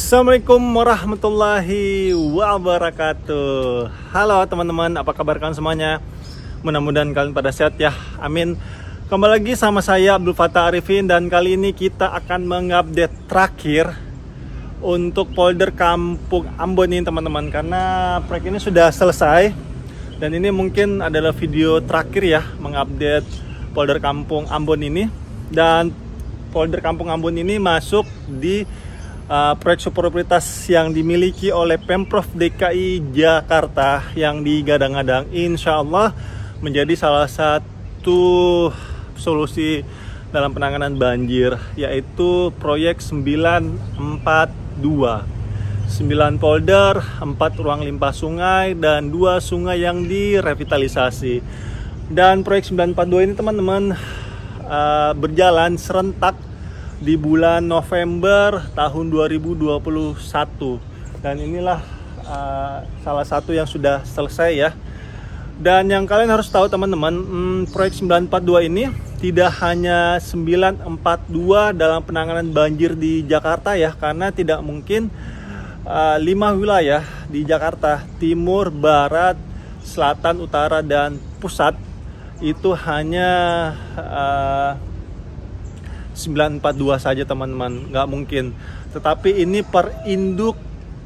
Assalamualaikum warahmatullahi wabarakatuh. Halo teman-teman, apa kabar kalian semuanya? Mudah-mudahan kalian pada sehat ya, amin. Kembali lagi sama saya Abdul Fattah Arifin, dan kali ini kita akan mengupdate terakhir untuk polder Kampung Ambon ini teman-teman. Karena proyek ini sudah selesai, dan ini mungkin adalah video terakhir ya mengupdate polder Kampung Ambon ini. Dan polder Kampung Ambon ini masuk di proyek subprioritas yang dimiliki oleh Pemprov DKI Jakarta yang digadang-gadang insya Allah menjadi salah satu solusi dalam penanganan banjir, yaitu proyek 942. 9 polder, 4 ruang limpah sungai, dan 2 sungai yang direvitalisasi. Dan proyek 942 ini teman-teman berjalan serentak di bulan November tahun 2021, dan inilah salah satu yang sudah selesai ya. Dan yang kalian harus tahu teman-teman, proyek 942 ini tidak hanya 942 dalam penanganan banjir di Jakarta ya, karena tidak mungkin 5 wilayah di Jakarta, timur, barat, selatan, utara, dan pusat itu hanya 942 saja teman-teman, nggak mungkin. Tetapi ini per induk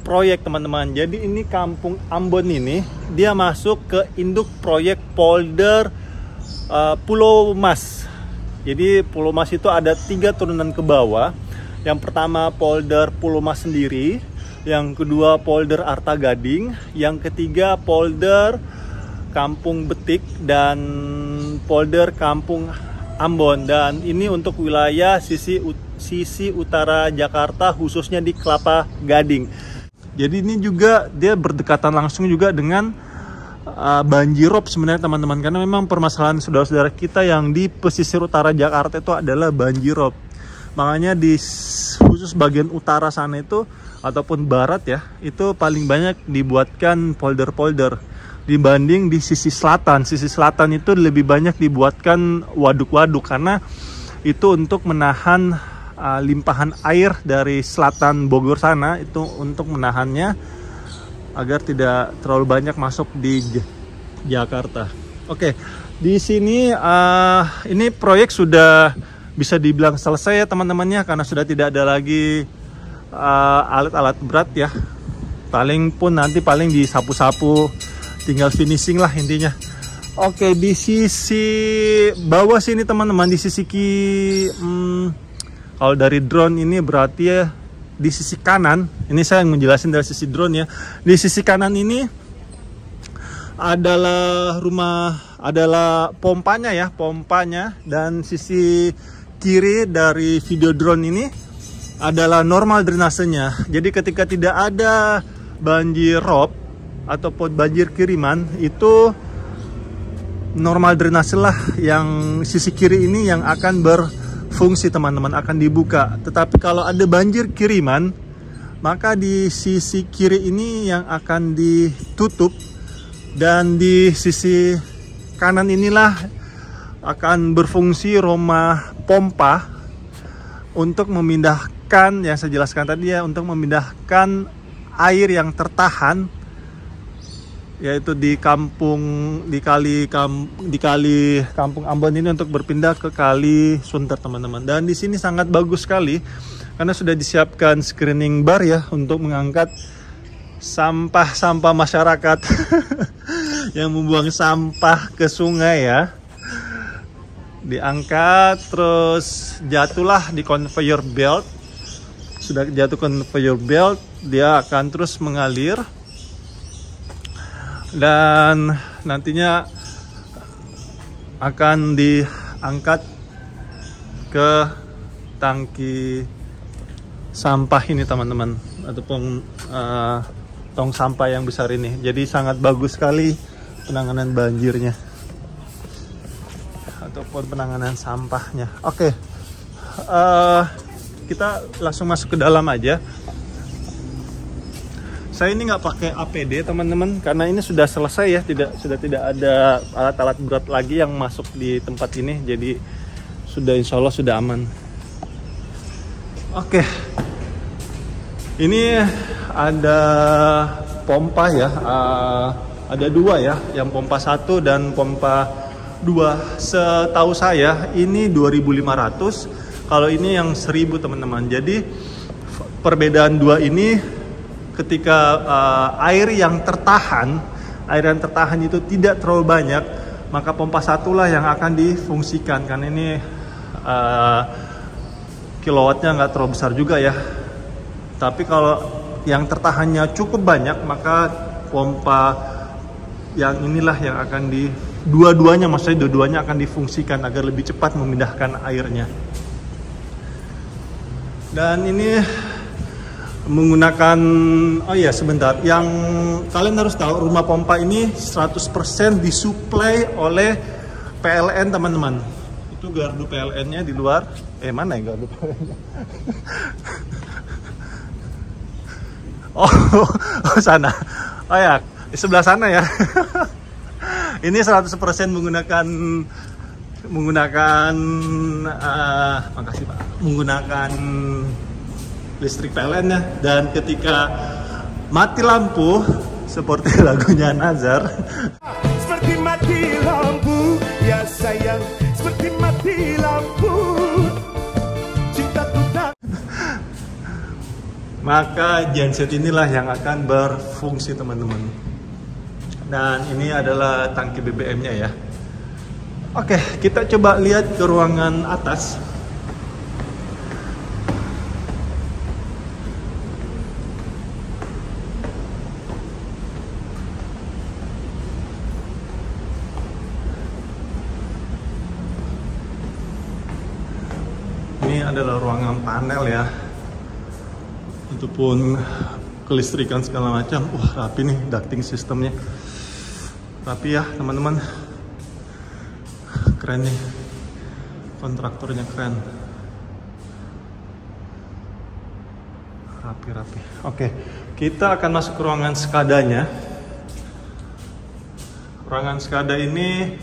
proyek teman-teman. Jadi ini Kampung Ambon ini dia masuk ke induk proyek polder Pulau Mas. Jadi Pulau Mas itu ada 3 turunan ke bawah. Yang pertama polder Pulau Mas sendiri, yang kedua polder Arta Gading, yang ketiga polder Kampung Betik, dan polder Kampung Ambon. Dan ini untuk wilayah sisi utara Jakarta, khususnya di Kelapa Gading. Jadi ini juga dia berdekatan langsung juga dengan banjirop sebenarnya teman-teman, karena memang permasalahan saudara-saudara kita yang di pesisir utara Jakarta itu adalah banjirop. Makanya di khusus bagian utara sana itu ataupun barat ya, itu paling banyak dibuatkan polder-polder dibanding di sisi selatan. Sisi selatan itu lebih banyak dibuatkan waduk-waduk, karena itu untuk menahan limpahan air dari selatan Bogor sana, itu untuk menahannya agar tidak terlalu banyak masuk di Jakarta. Oke, di sini ini proyek sudah bisa dibilang selesai ya teman-temannya, karena sudah tidak ada lagi alat-alat berat ya. Paling pun nanti paling disapu-sapu, tinggal finishing lah intinya. Oke, di sisi bawah sini teman-teman, di sisi kalau dari drone ini berarti ya di sisi kanan, ini saya menjelaskan dari sisi drone ya. Di sisi kanan ini adalah pompanya ya, pompanya, dan sisi kiri dari video drone ini adalah normal drainasenya. Jadi ketika tidak ada banjir rob ataupun banjir kiriman, itu normal drainase lah yang sisi kiri ini yang akan berfungsi teman-teman, akan dibuka. Tetapi kalau ada banjir kiriman, maka di sisi kiri ini yang akan ditutup, dan di sisi kanan inilah akan berfungsi rumah pompa untuk memindahkan, yang saya jelaskan tadi ya, untuk memindahkan air yang tertahan, yaitu di kali Kampung Ambon ini, untuk berpindah ke kali Sunter teman-teman. Dan di sini sangat bagus sekali karena sudah disiapkan screening bar ya untuk mengangkat sampah-sampah masyarakat yang membuang sampah ke sungai ya. Diangkat, terus jatuhlah di conveyor belt. Sudah jatuh conveyor belt, dia akan terus mengalir, dan nantinya akan diangkat ke tangki sampah ini teman-teman, ataupun tong sampah yang besar ini. Jadi sangat bagus sekali penanganan banjirnya ataupun penanganan sampahnya. Oke, kita langsung masuk ke dalam aja. Saya ini nggak pakai APD teman-teman, karena ini sudah selesai ya, sudah tidak ada alat-alat berat lagi yang masuk di tempat ini, jadi insya Allah sudah aman. Oke, Ini ada pompa ya, ada dua ya, yang pompa 1 dan pompa 2. Setahu saya ini 2.500, kalau ini yang 1.000 teman-teman. Jadi perbedaan dua ini ketika air yang tertahan itu tidak terlalu banyak, maka pompa 1 lah yang akan difungsikan, karena ini kilowattnya nggak terlalu besar juga ya. Tapi kalau yang tertahannya cukup banyak, maka pompa yang inilah yang akan dua-duanya akan difungsikan agar lebih cepat memindahkan airnya. Dan ini menggunakan, oh iya sebentar, yang kalian harus tahu, rumah pompa ini 100% disuplai oleh PLN teman-teman. Itu gardu PLN-nya di luar. Mana ya gardu PLN-nya? Oh, sana. Oh ya, di sebelah sana ya. Ini 100% menggunakan makasih Pak. Menggunakan listrik PLN ya. Dan ketika mati lampu seperti lagunya Nazar. Seperti mati lampu, ya sayang, seperti mati lampu. Maka genset inilah yang akan berfungsi teman-teman. Dan ini adalah tangki BBM-nya ya. Oke, kita coba lihat ke ruangan atas. Ini adalah ruangan panel ya. Itu pun kelistrikan segala macam. Wah, rapi nih ducting sistemnya. Rapi ya teman-teman. Keren nih. Kontraktornya keren. Rapi-rapi. Oke, kita akan masuk ke ruangan SCADA-nya. Ruangan SCADA ini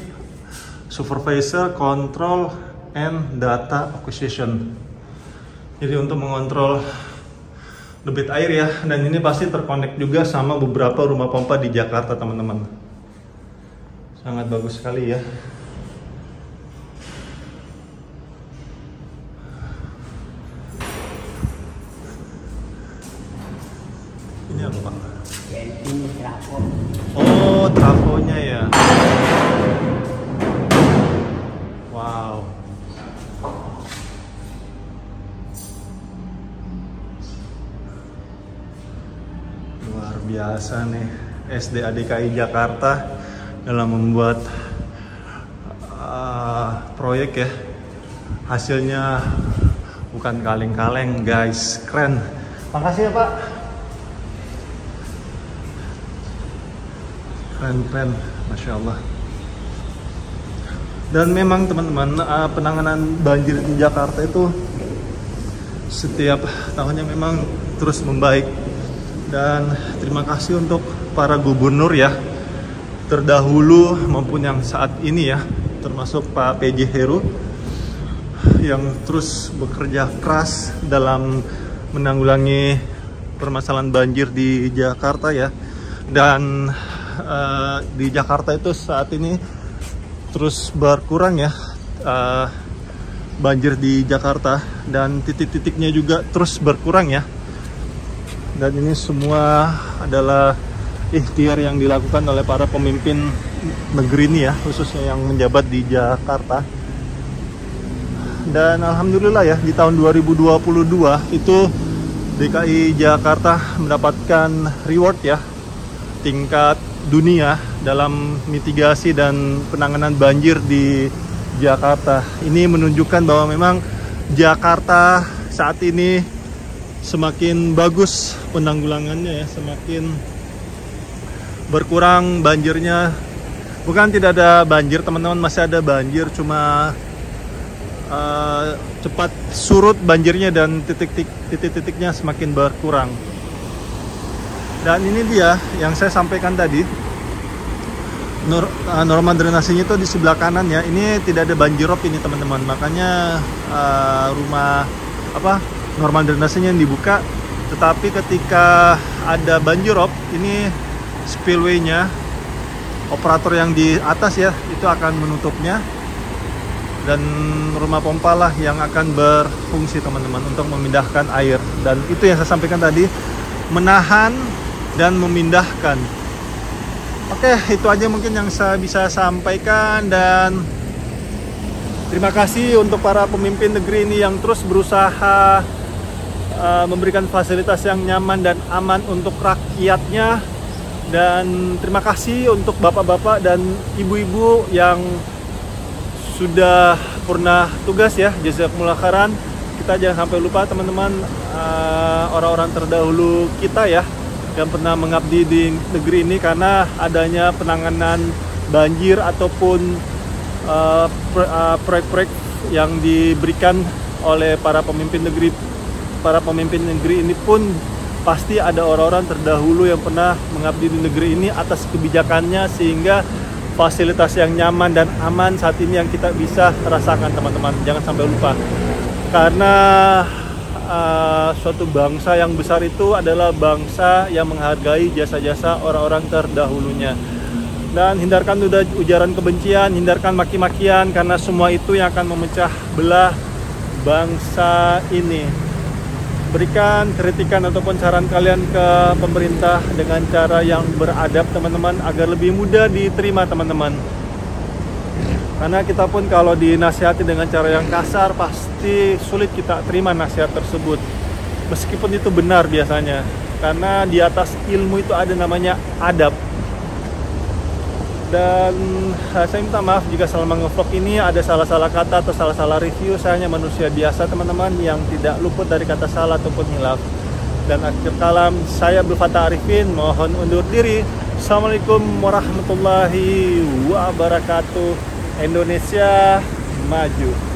Supervisor Control and Data Acquisition. Jadi untuk mengontrol debit air ya, dan ini pasti terkonek juga sama beberapa rumah pompa di Jakarta teman-teman. Sangat bagus sekali ya. Ini apa Pak? Ini trafo. Oh, trafonya ya. Wow. Luar biasa nih SDA DKI Jakarta dalam membuat proyek ya. Hasilnya bukan kaleng-kaleng guys, keren. Makasih ya Pak. Keren, Masya Allah. Dan memang teman-teman, penanganan banjir di Jakarta itu setiap tahunnya memang terus membaik. Dan terima kasih untuk para gubernur ya, terdahulu maupun yang saat ini ya, termasuk Pak PJ Heru yang terus bekerja keras dalam menanggulangi permasalahan banjir di Jakarta ya. Dan di Jakarta itu saat ini terus berkurang ya banjir di Jakarta, dan titik-titiknya juga terus berkurang ya. Dan ini semua adalah ikhtiar yang dilakukan oleh para pemimpin negeri ini ya, khususnya yang menjabat di Jakarta. Dan alhamdulillah ya, di tahun 2022 itu DKI Jakarta mendapatkan reward ya, tingkat dunia dalam mitigasi dan penanganan banjir di Jakarta. Ini menunjukkan bahwa memang Jakarta saat ini semakin bagus penanggulangannya ya, semakin berkurang banjirnya. Bukan tidak ada banjir teman-teman, masih ada banjir, cuma cepat surut banjirnya dan titik-titiknya semakin berkurang. Dan ini dia yang saya sampaikan tadi, norma drenasenya itu di sebelah kanan ya. Ini tidak ada banjirop ini teman-teman, makanya normal drenasenya yang dibuka Tetapi ketika ada banjirop, ini spillway-nya, operator yang di atas ya, itu akan menutupnya. Dan rumah pompa lah yang akan berfungsi teman-teman untuk memindahkan air. Dan itu yang saya sampaikan tadi, menahan dan memindahkan. Oke, itu aja mungkin yang saya bisa sampaikan. Dan terima kasih untuk para pemimpin negeri ini yang terus berusaha memberikan fasilitas yang nyaman dan aman untuk rakyatnya. Dan terima kasih untuk bapak-bapak dan ibu-ibu yang sudah pernah tugas ya, jazakumullah khairan. Kita jangan sampai lupa teman-teman, orang-orang terdahulu kita ya, yang pernah mengabdi di negeri ini, karena adanya penanganan banjir ataupun proyek-proyek yang diberikan oleh para pemimpin negeri. Para pemimpin negeri ini pun pasti ada orang-orang terdahulu yang pernah mengabdi di negeri ini atas kebijakannya, sehingga fasilitas yang nyaman dan aman saat ini yang kita bisa rasakan teman-teman. Jangan sampai lupa, karena suatu bangsa yang besar itu adalah bangsa yang menghargai jasa-jasa orang-orang terdahulunya. Dan hindarkan ujaran kebencian, hindarkan maki-makian, karena semua itu yang akan memecah belah bangsa ini. Berikan kritikan ataupun saran kalian ke pemerintah dengan cara yang beradab teman-teman, agar lebih mudah diterima teman-teman. Karena kita pun kalau dinasihati dengan cara yang kasar, pasti sulit kita terima nasihat tersebut, meskipun itu benar biasanya. Karena di atas ilmu itu ada namanya adab. Dan saya minta maaf jika selama nge-vlog ini ada salah-salah kata atau salah-salah review. Saya hanya manusia biasa teman-teman, yang tidak luput dari kata salah ataupun hilaf. Dan akhir kalam, saya Abdul Fattah Arifin mohon undur diri. Assalamualaikum warahmatullahi wabarakatuh. Indonesia maju.